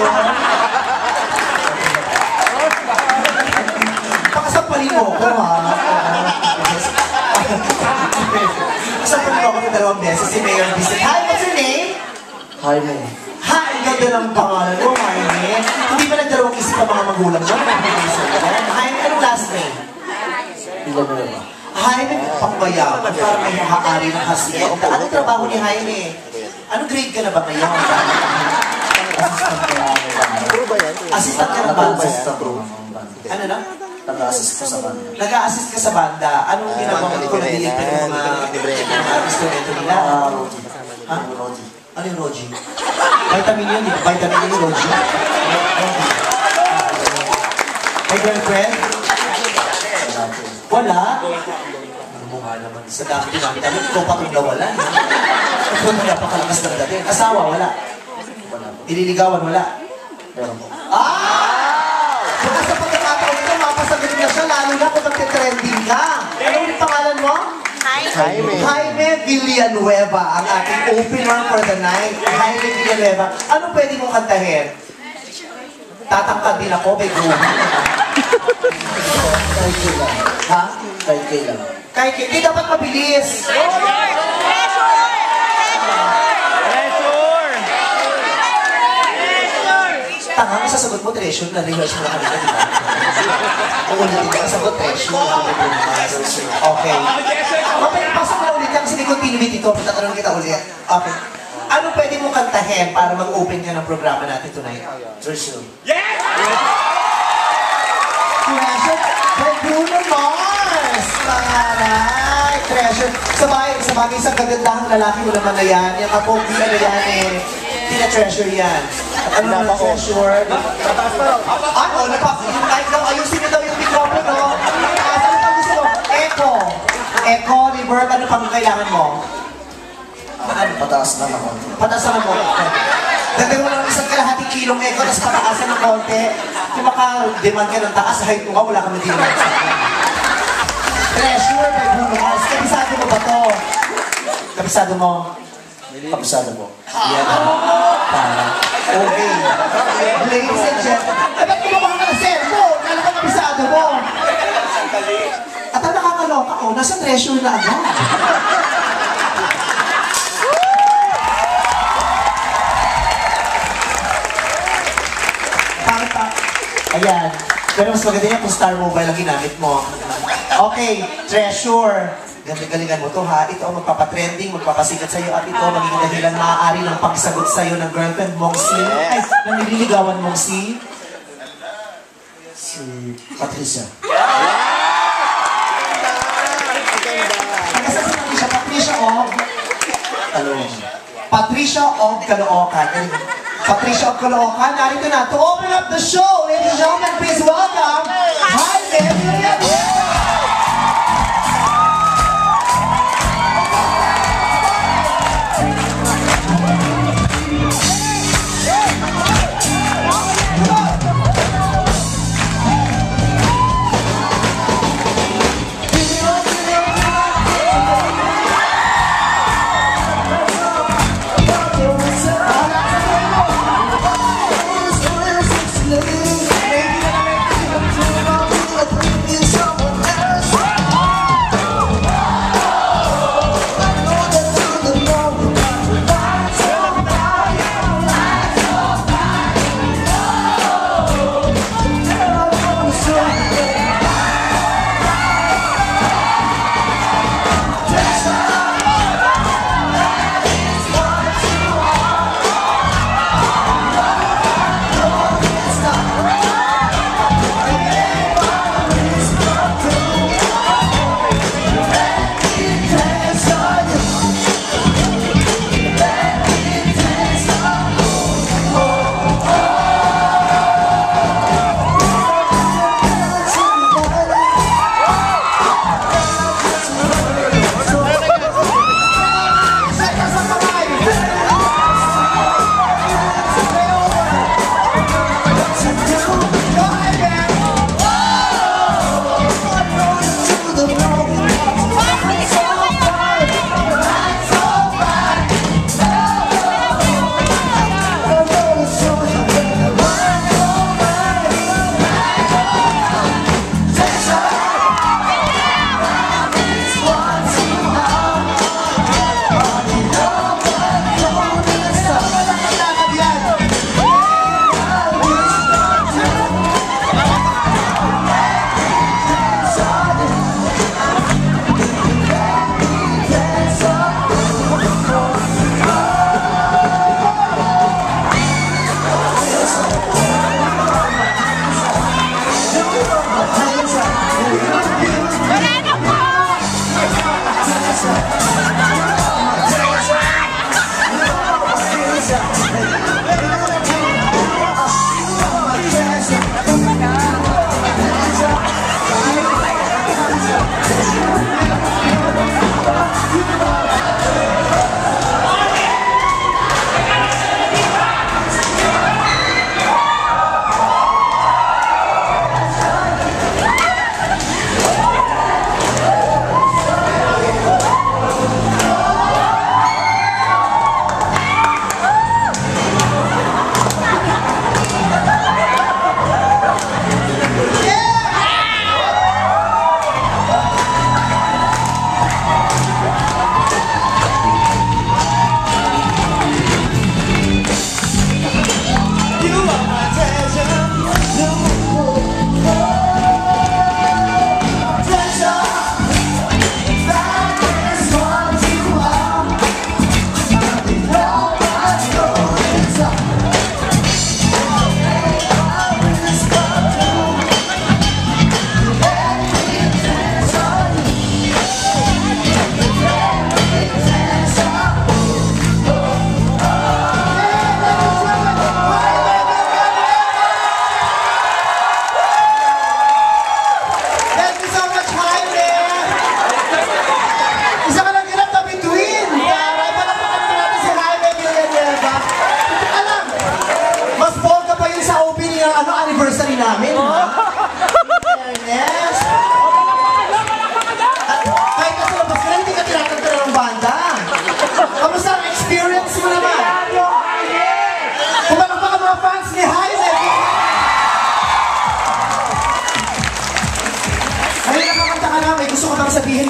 yun. Pakasampalin mo ko, ha? Pakasampalin mo ako ng 2 beses si Mayor Visit. Hi, what's your name? Jaime. Ha, ang ganda ng pangalan mo, Jaime. Hindi ba nagdarawang isip ang mga magulang mo? Jaime, anong last name? Villanueva. Jaime, pangbayaman, parang may haari ng hacienda. Anong trabaho ni Jaime? Anong grade ka na ba ngayon? Assistant ka na ba? Ano na? Nag-assist ko sa banda. Nag-a-assist ka sa banda. Anong ginagawa mo kung nabilit ka ng mga instrumento nila? Ha? Ano yung Roji? Vitamin yun, di ba? Vitamin yun, Roji. May girlfriend? Wala? Ano mo nga naman sa dami namin. Ano ikaw pa kung nawalan? Ikaw na napakalakas ng dating. Asawa, wala? Ililigawan, wala? Pero po. Baka sa pagkakataon ito, mapasagot na siya, lalo na kung magte-trending ka. Ano yung pangalan mo? Jaime. Jaime Villanueva, ang ating opener for the night. Jaime Villanueva. Ano pwede mong kantahin? Tatangkad din ako, may groove. Kahit kailan. Ha? Kahit kailan. Kahit hindi dapat mabilis. Tanga, ang sasagot mo, treasure, na-rehearse mo na kanina, di ba? Uulitin ka, sagot, treasure. Okay. Okay, pasok na ulit yan kasi may continuity ito. Pagtatanong kita ulit. Okay. Ano pwede mong kantahin para mag-open ka ng programa natin tonight? Treasure. Treasure by Bruno Mars! Taray! Treasure. Sa bagay sa kagandahang lalaki mo naman na yan. Yung kapogi na yan eh. Hindi na treasure yan. At ano na treasure? Ano? Kahit daw ayusin niyo daw yung microphone, no? Ano pang gusto mo? Echo. Echo, reverb, ano pang kailangan mo? Ano? Pataas na ako. Pataas na mo. Dagdag mo lang isang kalahating kilong echo, tapos pataasan ng konti. Kung maka-demand ka ng taas, height mo ka, wala kang demand. Treasure by Bruno Mars. Kabisado mo ba to? Kabisado mo? Kabisado po. Yan. Okay. Ladies and gentlemen. Eh, ba't kumakain ka na cellphone? Kala ka kabisado mo. At ang nakakaloka, nasa treasure na agad. Ayan. Pero mas maganda yan kung Star Mobile ang ginamit mo. Okay, treasure. Galing-galingan mo to ha. Ito ang magpapatrending, magpapasikat sa'yo at ito magiging dahilan maaari ng pagsagot sa'yo ng girlfriend mong ay, ng nililigawan mong si Patricia. Nagkasal si Patricia. Patricia of Caloocan. Patricia of Caloocan. Patricia of Caloocan. Narito na. To open up the show, ladies and gentlemen, please welcome Jaime Villanueva. Someone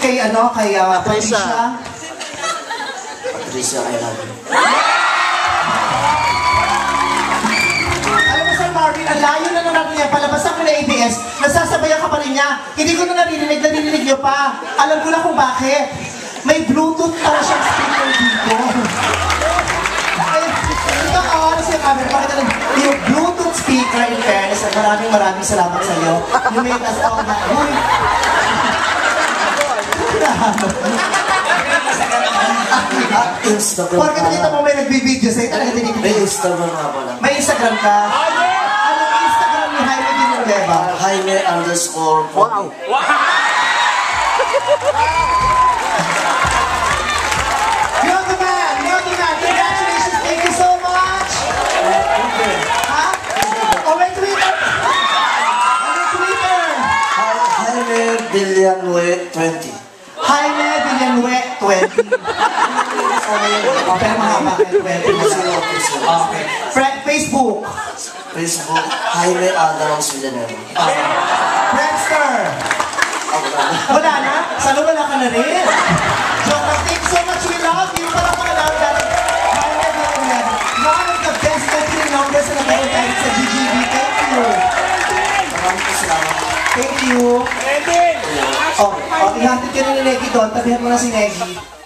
kay, Patricia. Patricia, I love you. Alam mo, Sir Marvin, ang layo na natin niya. Palabas ako na ABS, nasasabayan ka pa rin niya. Hindi ko na narinig niyo pa. Alam ko na kung bakit. May Bluetooth para siyang speaker dito. Ay, ito ano siya camera, pakita lang. Yung Bluetooth speaker, in fairness, at maraming salamat sa iyo. You made us all that. Instagram Porque nakita mo may nagbibideo sa'yo, talaga May tinibigay. Instagram nga pala. May Instagram ka? Anong Instagram ni Jaime Villanueva? Jaime_. Wow! You're the man! Congratulations! Thank you so much! Ha? Oh, may Twitter! Ano Twitter? Jaime Villanue 20. Jaime Villanueva 20. Pero mahaba kayo 20. Okay. Facebook. Facebook, Jaime Adams Villanueva. Friendster. Wala na? Sana wala ka na rin. So, thank you so much. We love you. Parang mga love natin. Jaime Villanueva. One of the best opening numbers na nagkaroon tayo sa GGB. Thank you. Maraming salamat. Thank you. Oh, ihatid ka na ni Negi doon. Tabihan mo na si Negi.